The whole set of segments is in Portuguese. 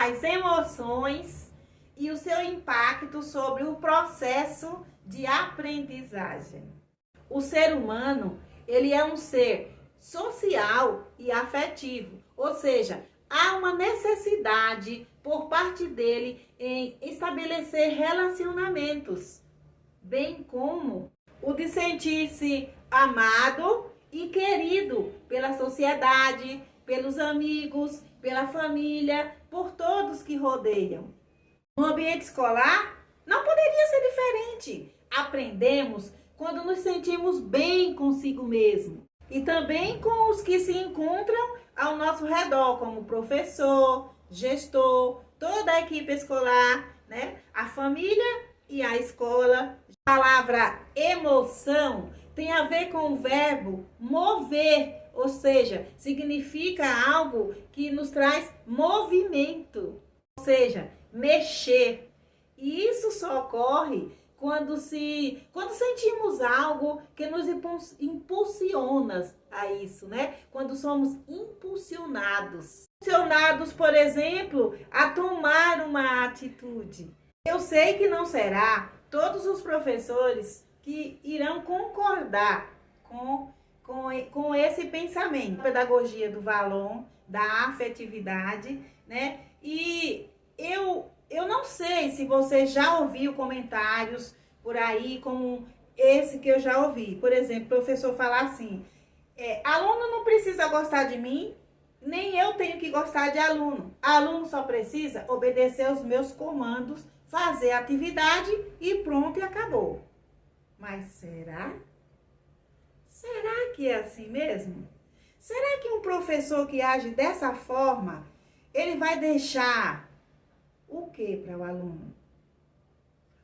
as emoções e o seu impacto sobre o processo de aprendizagem. O ser humano, ele é um ser social e afetivo, ou seja, há uma necessidade por parte dele em estabelecer relacionamentos, bem como o de sentir-se amado e querido pela sociedade, pelos amigos, pela família, por todos que rodeiam. No ambiente escolar, não poderia ser diferente. Aprendemos quando nos sentimos bem consigo mesmo e também com os que se encontram ao nosso redor, como professor, gestor, toda a equipe escolar, né? A família e a escola. A palavra emoção tem a ver com o verbo mover, ou seja, significa algo que nos traz movimento, ou seja, mexer. E isso só ocorre quando sentimos algo que nos impulsiona a isso, né? Quando somos impulsionados. Impulsionados, por exemplo, a tomar uma atitude. Eu sei que não será todos os professores que irão concordar com esse pensamento. A pedagogia do Valon, da afetividade, né? E eu não sei se você já ouviu comentários por aí como esse que eu já ouvi. Por exemplo, o professor falar assim, aluno não precisa gostar de mim, nem eu tenho que gostar de aluno. Aluno só precisa obedecer aos meus comandos, fazer a atividade e pronto, e acabou. Mas será? Será que é assim mesmo? Será que um professor que age dessa forma, ele vai deixar o que para o aluno?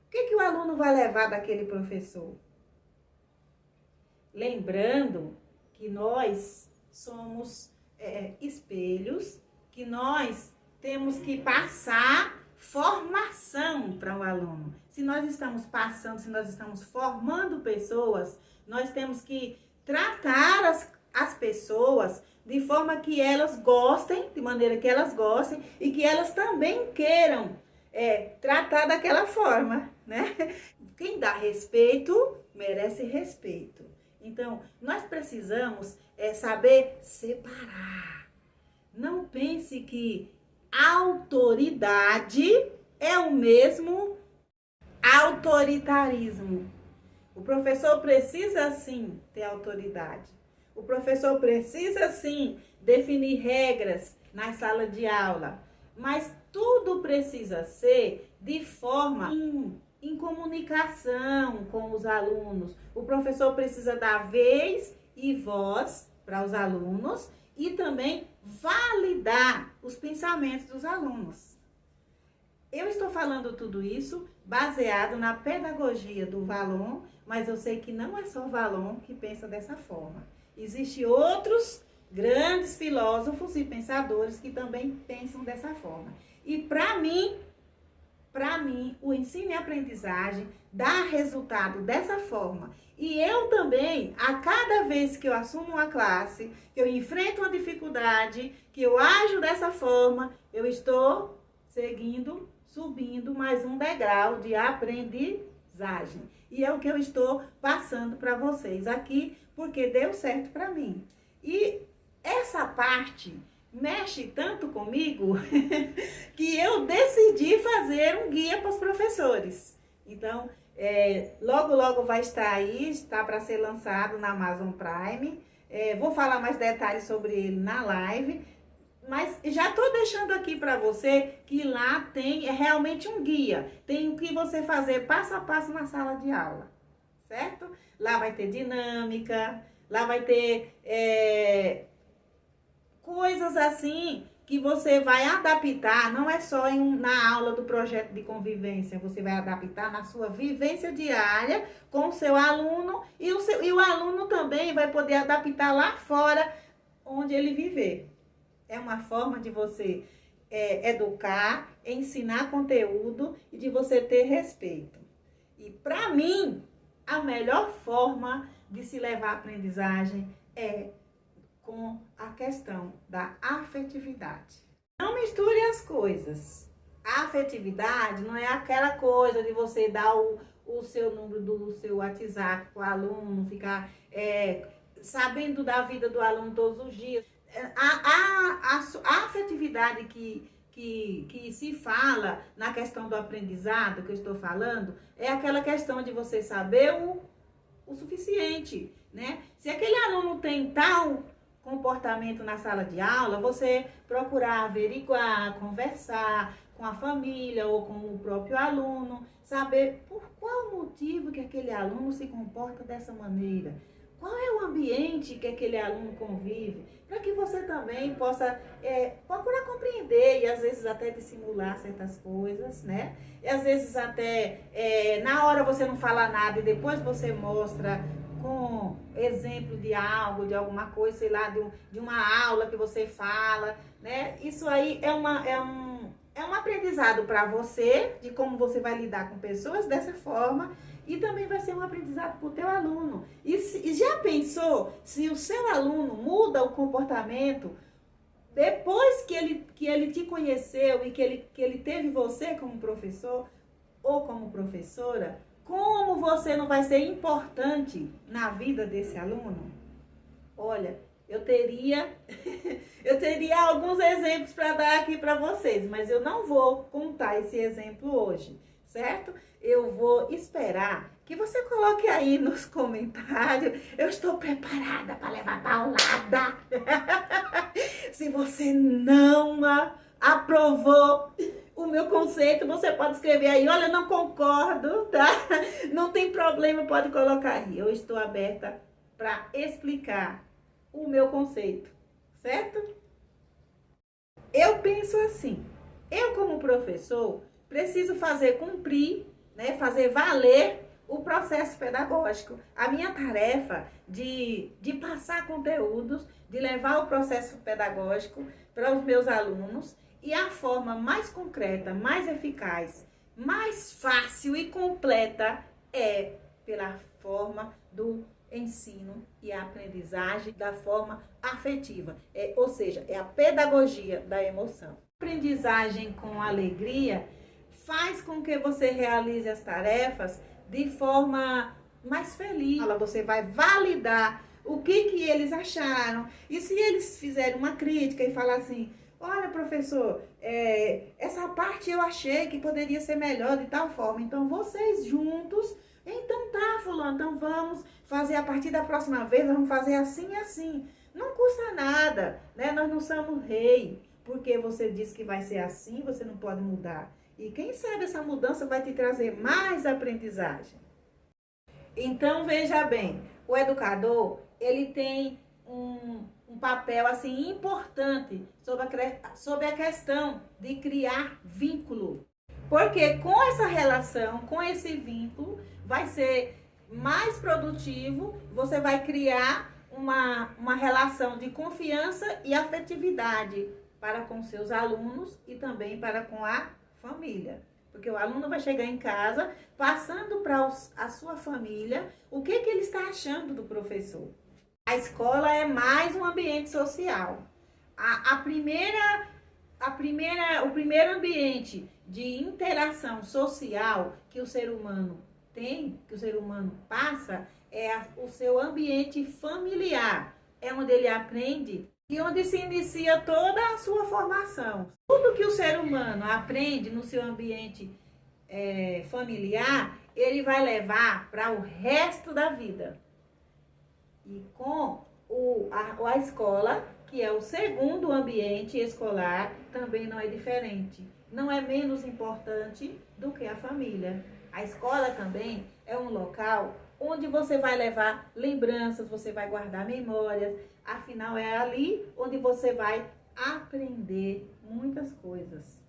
O que o aluno vai levar daquele professor? Lembrando que nós somos espelhos, que nós temos que passar formação para o aluno. Se nós estamos passando, se nós estamos formando pessoas, nós temos que tratar as pessoas de forma que elas gostem, de maneira que elas gostem e que elas também queiram tratar daquela forma, né? Quem dá respeito, merece respeito. Então, nós precisamos saber separar. Não pense que autoridade é o mesmo autoritarismo. O professor precisa, sim, ter autoridade. O professor precisa, sim, definir regras na sala de aula. Mas tudo precisa ser de forma em comunicação com os alunos. O professor precisa dar vez e voz para os alunos e também validar os pensamentos dos alunos. Eu estou falando tudo isso baseado na pedagogia do Valon, mas eu sei que não é só o Valon que pensa dessa forma. Existem outros grandes filósofos e pensadores que também pensam dessa forma. E para mim, o ensino e aprendizagem dá resultado dessa forma. E eu também, a cada vez que eu assumo uma classe, que eu enfrento uma dificuldade, que eu ajo dessa forma, eu estou subindo mais um degrau de aprendizagem. E é o que eu estou passando para vocês aqui, porque deu certo para mim. E essa parte mexe tanto comigo que eu decidi fazer um guia para os professores. Então, logo vai estar aí, está para ser lançado na Amazon Prime. Vou falar mais detalhes sobre ele na live, mas já estou deixando aqui para você que lá tem realmente um guia. Tem o que você fazer passo a passo na sala de aula, certo? Lá vai ter dinâmica, lá vai ter coisas assim que você vai adaptar, não é só na aula do projeto de convivência, você vai adaptar na sua vivência diária com o seu aluno e o aluno também vai poder adaptar lá fora onde ele viver. É uma forma de você educar, ensinar conteúdo e de você ter respeito. E para mim, a melhor forma de se levar a aprendizagem é com a questão da afetividade. Não misture as coisas. A afetividade não é aquela coisa de você dar o seu número do seu WhatsApp para o aluno, ficar sabendo da vida do aluno todos os dias. A afetividade que se fala na questão do aprendizado, que eu estou falando, é aquela questão de você saber o suficiente, né? Se aquele aluno tem tal comportamento na sala de aula, você procurar averiguar, conversar com a família ou com o próprio aluno, saber por qual motivo que aquele aluno se comporta dessa maneira, qual é o ambiente que aquele aluno convive, para que você também possa procurar compreender e às vezes até dissimular certas coisas, né? E às vezes até na hora você não fala nada e depois você mostra com exemplo de algo, de alguma coisa, sei lá, de uma aula que você fala, né? Isso aí é um aprendizado para você, de como você vai lidar com pessoas dessa forma, e também vai ser um aprendizado para o teu aluno. E já pensou se o seu aluno muda o comportamento depois que ele te conheceu e que ele teve você como professor ou como professora? Como você não vai ser importante na vida desse aluno? Olha, eu teria alguns exemplos para dar aqui para vocês, mas eu não vou contar esse exemplo hoje, certo? Eu vou esperar que você coloque aí nos comentários. Eu estou preparada para levar paulada. Se você não aprovou o meu conceito, você pode escrever aí, olha, não concordo, tá? Não tem problema, pode colocar aí. Eu estou aberta para explicar o meu conceito, certo? Eu penso assim, eu como professor preciso fazer cumprir, né, fazer valer o processo pedagógico. A minha tarefa de passar conteúdos, de levar o processo pedagógico para os meus alunos, e a forma mais concreta, mais eficaz, mais fácil e completa é pela forma do ensino e a aprendizagem da forma afetiva, ou seja, é a pedagogia da emoção. A aprendizagem com alegria faz com que você realize as tarefas de forma mais feliz. Você vai validar o que eles acharam, e se eles fizerem uma crítica e falar assim, olha, professor, essa parte eu achei que poderia ser melhor de tal forma. Então, vocês juntos, então tá, fulano, então vamos fazer a partir da próxima vez, vamos fazer assim e assim. Não custa nada, né? Nós não somos rei, porque você disse que vai ser assim, você não pode mudar. E quem sabe essa mudança vai te trazer mais aprendizagem. Então, veja bem, o educador, ele tem um papel assim importante sobre a questão de criar vínculo. Porque com essa relação, com esse vínculo, vai ser mais produtivo, você vai criar uma relação de confiança e afetividade para com seus alunos e também para com a família. Porque o aluno vai chegar em casa passando para a sua família o que ele está achando do professor. A escola é mais um ambiente social. O primeiro ambiente de interação social que o ser humano tem, que o ser humano passa, é o seu ambiente familiar. É onde ele aprende e onde se inicia toda a sua formação. Tudo que o ser humano aprende no seu ambiente familiar, ele vai levar para o resto da vida. E com a escola, que é o segundo ambiente escolar, também não é diferente. Não é menos importante do que a família. A escola também é um local onde você vai levar lembranças, você vai guardar memórias. Afinal, é ali onde você vai aprender muitas coisas.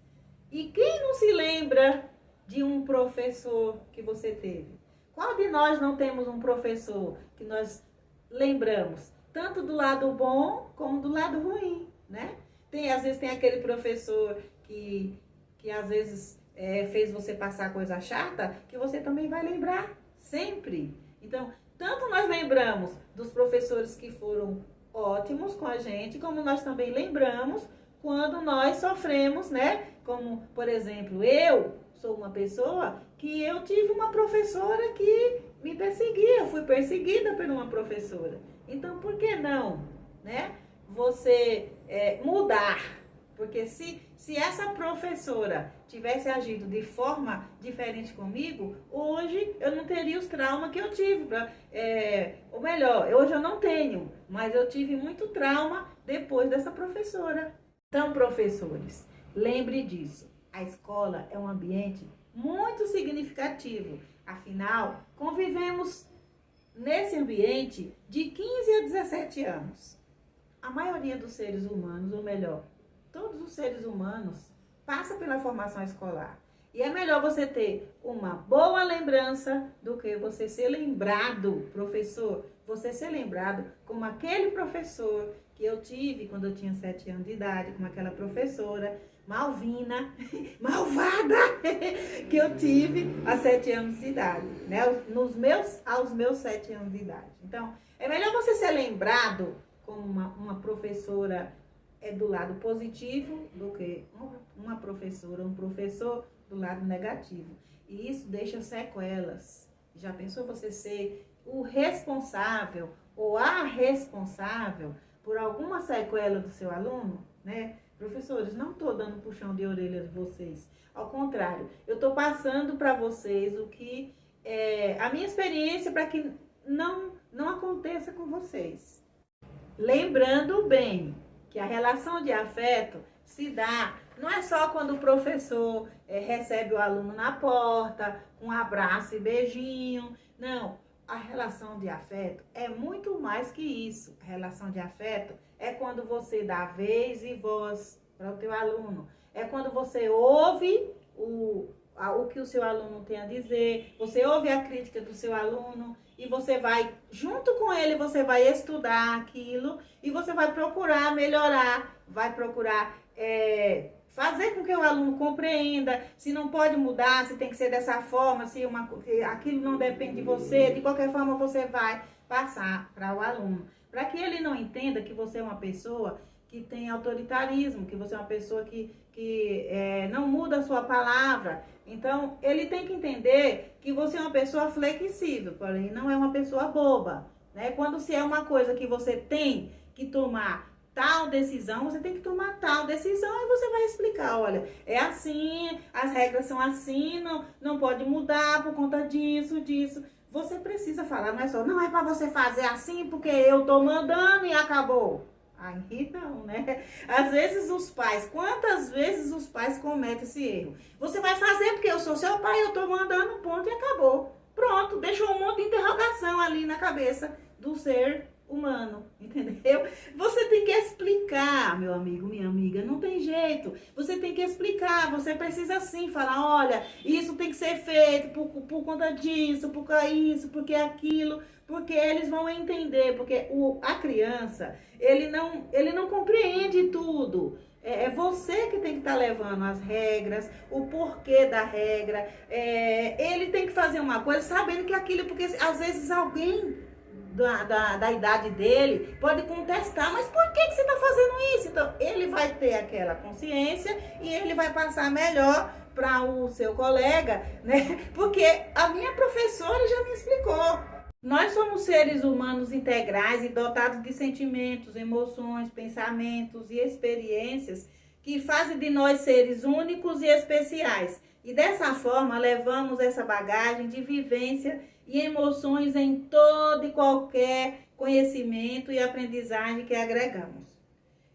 E quem não se lembra de um professor que você teve? Qual de nós não temos um professor que nós lembramos, tanto do lado bom como do lado ruim, né? Às vezes tem aquele professor que às vezes fez você passar coisa chata, que você também vai lembrar sempre. Então, tanto nós lembramos dos professores que foram ótimos com a gente, como nós também lembramos quando nós sofremos, né? Como, por exemplo, eu sou uma pessoa que eu tive uma professora que me perseguia, eu fui perseguida por uma professora. Então, por que não, né? Você mudar? Porque se essa professora tivesse agido de forma diferente comigo, hoje eu não teria os traumas que eu tive. Ou melhor, hoje eu não tenho, mas eu tive muito trauma depois dessa professora. Então, professores, lembre disso. A escola é um ambiente muito significativo. Afinal, convivemos nesse ambiente de 15 a 17 anos. A maioria dos seres humanos, ou melhor, todos os seres humanos, passa pela formação escolar. E é melhor você ter uma boa lembrança do que você ser lembrado, professor, você ser lembrado como aquele professor que eu tive quando eu tinha 7 anos de idade, como aquela professora Malvina, malvada, que eu tive há 7 anos de idade, né? Aos meus 7 anos de idade. Então, é melhor você ser lembrado como uma professora do lado positivo do que uma professora, um professor do lado negativo. E isso deixa sequelas. Já pensou você ser o responsável ou a responsável por alguma sequela do seu aluno, né? Professores, não estou dando puxão de orelha de vocês. Ao contrário, eu estou passando para vocês o que a minha experiência para que não aconteça com vocês. Lembrando bem que a relação de afeto se dá, não é só quando o professor recebe o aluno na porta, um abraço e beijinho. Não, a relação de afeto é muito mais que isso. A relação de afeto é quando você dá vez e voz para o teu aluno. É quando você ouve o que o seu aluno tem a dizer, você ouve a crítica do seu aluno e você vai, junto com ele, você vai estudar aquilo e você vai procurar melhorar, vai procurar fazer com que o aluno compreenda, se não pode mudar, se tem que ser dessa forma, se aquilo não depende de você, de qualquer forma você vai passar para o aluno, para que ele não entenda que você é uma pessoa que tem autoritarismo, que você é uma pessoa que não muda a sua palavra. Então, ele tem que entender que você é uma pessoa flexível, porém não é uma pessoa boba, né? Quando se é uma coisa que você tem que tomar tal decisão, você tem que tomar tal decisão e você vai explicar, olha, é assim, as regras são assim, não pode mudar por conta disso. Você precisa falar, não é só, não é para você fazer assim porque eu tô mandando e acabou. Aí não, né? Às vezes quantas vezes os pais cometem esse erro? Você vai fazer porque eu sou seu pai, eu tô mandando, ponto e acabou. Pronto, deixou um monte de interrogação ali na cabeça do ser humano, entendeu? Você tem que explicar, meu amigo, minha amiga, não tem jeito. Você tem que explicar, você precisa sim falar, olha, isso tem que ser feito por conta disso, por isso, porque aquilo, porque eles vão entender, porque a criança, ele não compreende tudo. É você que tem que estar levando as regras, o porquê da regra. Ele tem que fazer uma coisa sabendo que aquilo, porque às vezes alguém da idade dele pode contestar, mas por que você está fazendo isso? Então, ele vai ter aquela consciência e ele vai passar melhor para o seu colega, né? Porque a minha professora já me explicou. Nós somos seres humanos integrais e dotados de sentimentos, emoções, pensamentos e experiências que fazem de nós seres únicos e especiais. E dessa forma, levamos essa bagagem de vivência e emoções em todo e qualquer conhecimento e aprendizagem que agregamos.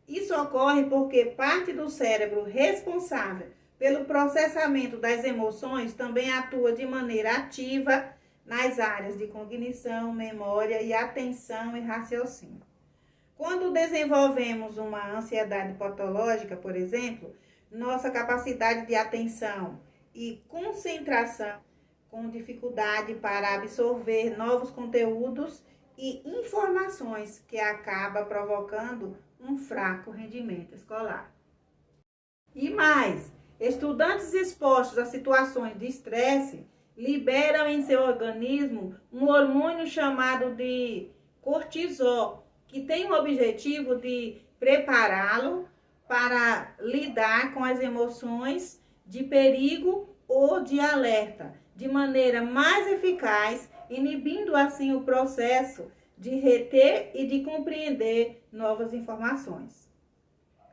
Isso ocorre porque parte do cérebro responsável pelo processamento das emoções também atua de maneira ativa nas áreas de cognição, memória e atenção e raciocínio. Quando desenvolvemos uma ansiedade patológica, por exemplo, nossa capacidade de atenção e concentração com dificuldade para absorver novos conteúdos e informações que acaba provocando um fraco rendimento escolar. E mais, estudantes expostos a situações de estresse liberam em seu organismo um hormônio chamado de cortisol, que tem o objetivo de prepará-lo para lidar com as emoções de perigo ou de alerta, de maneira mais eficaz, inibindo assim o processo de reter e de compreender novas informações.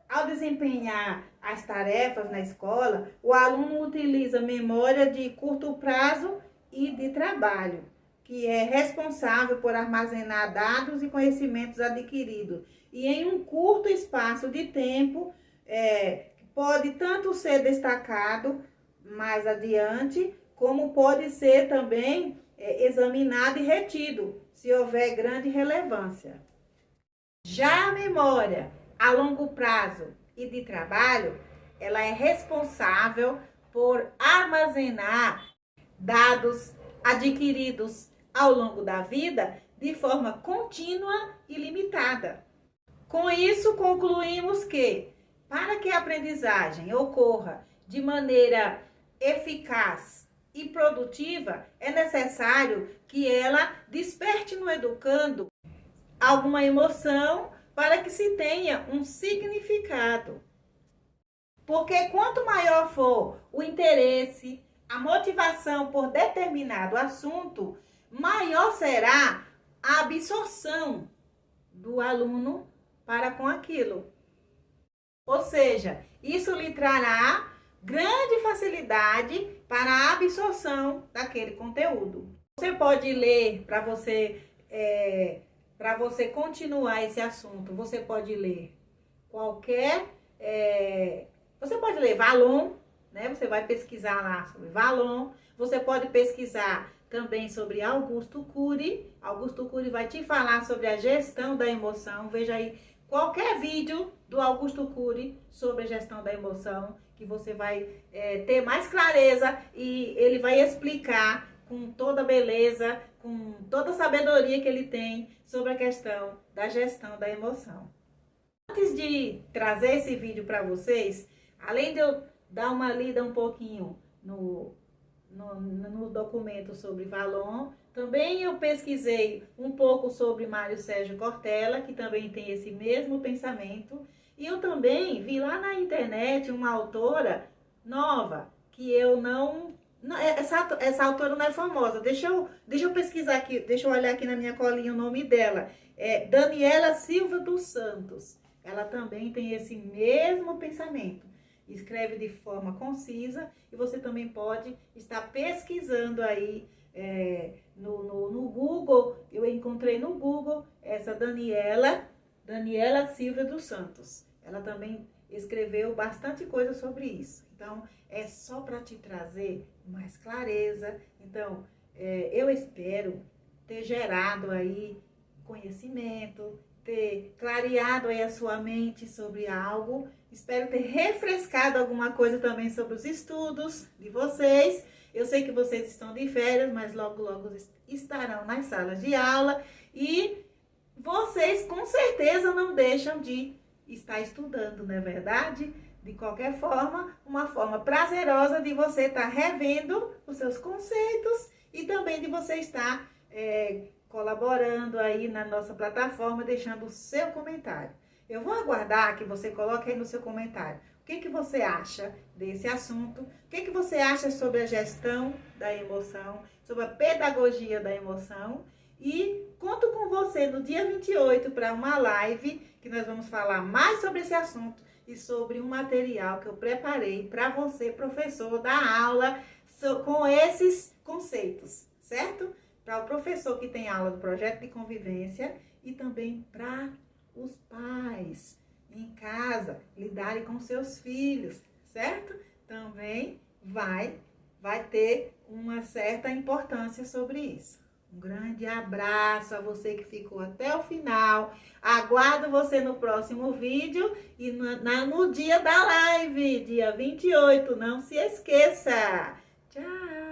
Ao desempenhar as tarefas na escola, o aluno utiliza memória de curto prazo e de trabalho, que é responsável por armazenar dados e conhecimentos adquiridos. E em um curto espaço de tempo, pode tanto ser destacado mais adiante, como pode ser também examinado e retido, se houver grande relevância. Já a memória a longo prazo e de trabalho, ela é responsável por armazenar dados adquiridos ao longo da vida de forma contínua e limitada. Com isso, concluímos que, para que a aprendizagem ocorra de maneira eficaz e produtiva, é necessário que ela desperte no educando alguma emoção para que se tenha um significado. Porque quanto maior for o interesse, a motivação por determinado assunto, maior será a absorção do aluno para com aquilo. Ou seja, isso lhe trará grande facilidade para a absorção daquele conteúdo. Você pode ler para você continuar esse assunto. Você pode ler você pode ler Vallon, né? Você vai pesquisar lá sobre Vallon. Você pode pesquisar também sobre Augusto Cury. Augusto Cury vai te falar sobre a gestão da emoção. Veja aí qualquer vídeo do Augusto Cury sobre a gestão da emoção, que você vai ter mais clareza e ele vai explicar com toda beleza, com toda a sabedoria que ele tem sobre a questão da gestão da emoção. Antes de trazer esse vídeo para vocês, além de eu dar uma lida um pouquinho no documento sobre Vallon, também eu pesquisei um pouco sobre Mário Sérgio Cortella, que também tem esse mesmo pensamento, e eu também vi lá na internet uma autora nova, que eu não essa autora não é famosa. Deixa eu pesquisar aqui, deixa eu olhar aqui na minha colinha o nome dela. É Daniela Silva dos Santos. Ela também tem esse mesmo pensamento. Escreve de forma concisa e você também pode estar pesquisando aí no Google. Eu encontrei no Google essa Daniela Silva dos Santos. Ela também escreveu bastante coisa sobre isso. Então, é só para te trazer mais clareza. Então, eu espero ter gerado aí conhecimento, ter clareado aí a sua mente sobre algo. Espero ter refrescado alguma coisa também sobre os estudos de vocês. Eu sei que vocês estão de férias, mas logo, logo estarão nas salas de aula. E vocês, com certeza, não deixam de estar estudando, não é verdade? De qualquer forma, uma forma prazerosa de você estar revendo os seus conceitos e também de você estar colaborando aí na nossa plataforma, deixando o seu comentário. Eu vou aguardar que você coloque aí no seu comentário o que você acha desse assunto, o que você acha sobre a gestão da emoção, sobre a pedagogia da emoção. E conto com você no dia 28 para uma live que nós vamos falar mais sobre esse assunto e sobre um material que eu preparei para você, professor, dar aula com esses conceitos, certo? Para o professor que tem aula do projeto de convivência e também para os pais em casa lidarem com seus filhos, certo? Também vai ter uma certa importância sobre isso. Um grande abraço a você que ficou até o final. Aguardo você no próximo vídeo e no dia da live, dia 28. Não se esqueça. Tchau!